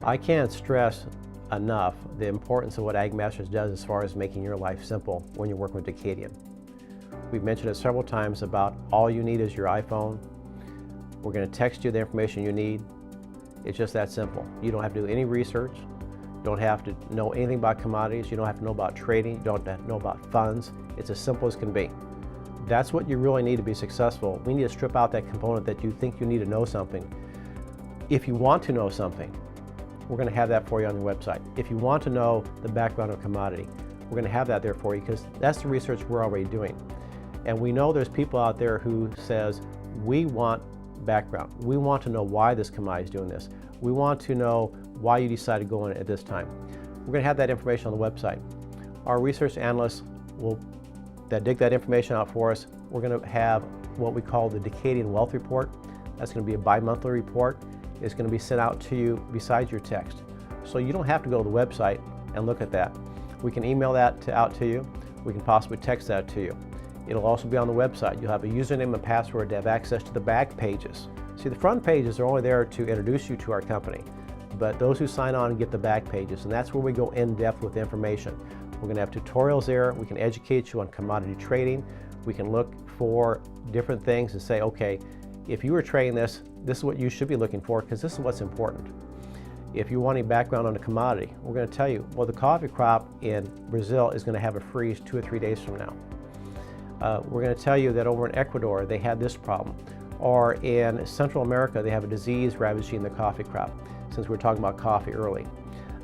I can't stress enough the importance of what Ag Masters does as far as making your life simple when you're working with Decadian. We've mentioned it several times about all you need is your iPhone. We're going to text you the information you need. It's just that simple. You don't have to do any research. You don't have to know anything about commodities. You don't have to know about trading. You don't have to know about funds. It's as simple as can be. That's what you really need to be successful. We need to strip out that component that you think you need to know something. If you want to know something, we're going to have that for you on the website. If you want to know the background of commodity, we're going to have that there for you because that's the research we're already doing. And we know there's people out there who says, we want background. We want to know why this commodity is doing this. We want to know why you decided to go in at this time. We're going to have that information on the website. Our research analysts will dig that information out for us. We're going to have what we call the Decadian Wealth Report. That's going to be a bi-monthly report. It's going to be sent out to you besides your text. So you don't have to go to the website and look at that. We can email that out to you. We can possibly text that to you. It'll also be on the website. You'll have a username and password to have access to the back pages. See, the front pages are only there to introduce you to our company, but those who sign on get the back pages, and that's where we go in depth with information. We're going to have tutorials there. We can educate you on commodity trading. We can look for different things and say, okay, if you were trading this, this is what you should be looking for because this is what's important. If you want any background on a commodity, we're going to tell you, well, the coffee crop in Brazil is going to have a freeze 2 or 3 days from now. We're going to tell you that over in Ecuador, they had this problem. Or in Central America, they have a disease ravaging the coffee crop, since we're talking about coffee early.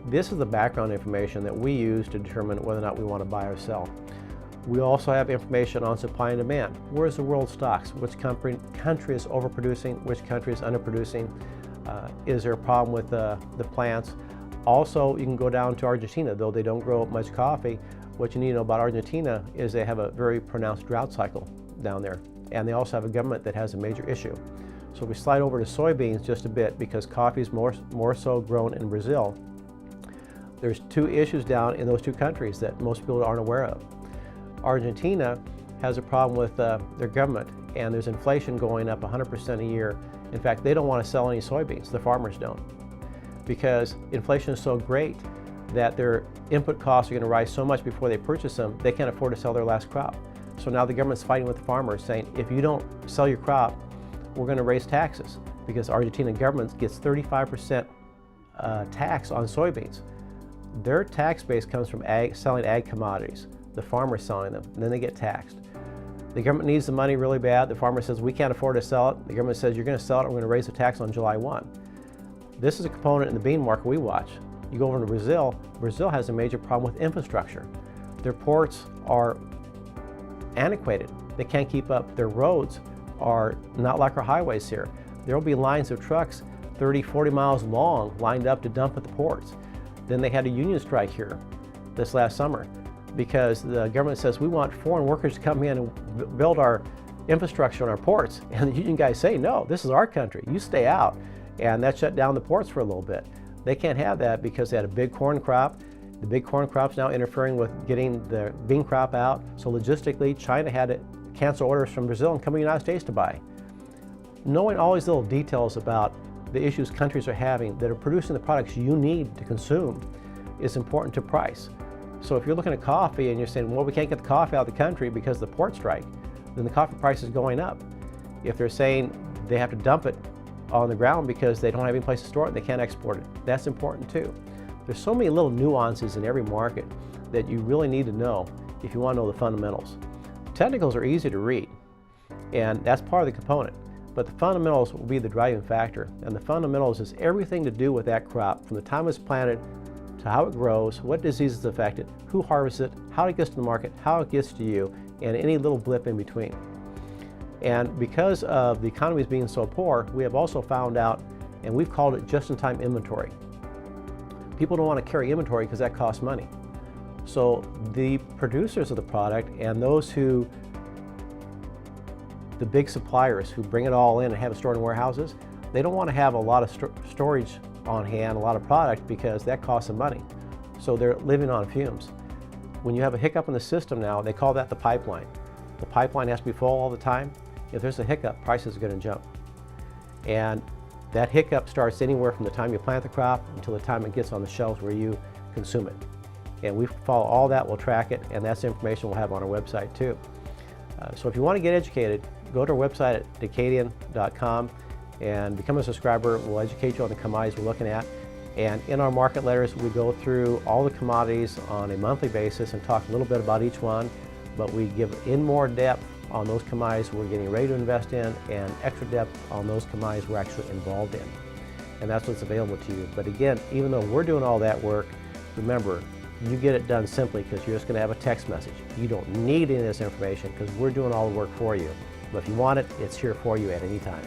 This is the background information that we use to determine whether or not we want to buy or sell. We also have information on supply and demand. Where's the world stocks? Which country is overproducing? Which country is underproducing? Is there a problem with the plants? Also, you can go down to Argentina. Though they don't grow much coffee, what you need to know about Argentina is they have a very pronounced drought cycle down there. And they also have a government that has a major issue. So if we slide over to soybeans just a bit, because coffee is more so grown in Brazil, there's 2 issues down in those 2 countries that most people aren't aware of. Argentina has a problem with their government, and there's inflation going up 100% a year. In fact, they don't want to sell any soybeans, the farmers don't, because inflation is so great that their input costs are going to rise so much before they purchase them, they can't afford to sell their last crop. So now the government's fighting with the farmers, saying, if you don't sell your crop, we're going to raise taxes, because Argentina government gets 35% tax on soybeans. Their tax base comes from selling ag commodities. The farmer's selling them, and then they get taxed. The government needs the money really bad. The farmer says, we can't afford to sell it. The government says, you're going to sell it, we're going to raise the tax on July 1. This is a component in the bean market we watch. You go over to Brazil, Brazil has a major problem with infrastructure. Their ports are antiquated. They can't keep up. Their roads are not like our highways here. There will be lines of trucks 30, 40 miles long lined up to dump at the ports. Then they had a union strike here this last summer, because the government says, we want foreign workers to come in and build our infrastructure on our ports. And the union guys say, no, this is our country, you stay out. And that shut down the ports for a little bit. They can't have that because they had a big corn crop. The big corn crop's now interfering with getting the bean crop out. So logistically, China had to cancel orders from Brazil and come to the United States to buy. Knowing all these little details about the issues countries are having that are producing the products you need to consume is important to price. So if you're looking at coffee and you're saying, well, we can't get the coffee out of the country because of the port strike, then the coffee price is going up. If they're saying they have to dump it on the ground because they don't have any place to store it, they can't export it, that's important too. There's so many little nuances in every market that you really need to know if you want to know the fundamentals. Technicals are easy to read, and that's part of the component, but the fundamentals will be the driving factor. And the fundamentals is everything to do with that crop, from the time it's planted to how it grows, what diseases affect it, who harvests it, how it gets to the market, how it gets to you, and any little blip in between. And because of the economies being so poor, we have also found out, and we've called it just-in-time inventory. People don't want to carry inventory because that costs money. So the producers of the product and the big suppliers who bring it all in and have it stored in warehouses, they don't want to have a lot of storage on hand, a lot of product, because that costs them money. So they're living on fumes. When you have a hiccup in the system now, they call that the pipeline. The pipeline has to be full all the time. If there's a hiccup, prices are going to jump. And That hiccup starts anywhere from the time you plant the crop until the time it gets on the shelves where you consume it. And we follow all that, we'll track it, and that's information we'll have on our website too. So if you want to get educated, go to our website at decadian.com and become a subscriber. We'll educate you on the commodities we're looking at. And in our market letters, we go through all the commodities on a monthly basis and talk a little bit about each one, but we give in more depth on those commodities we're getting ready to invest in and extra depth on those commodities we're actually involved in. And that's what's available to you. But again, even though we're doing all that work, remember, you get it done simply because you're just going to have a text message. You don't need any of this information because we're doing all the work for you. But if you want it, it's here for you at any time.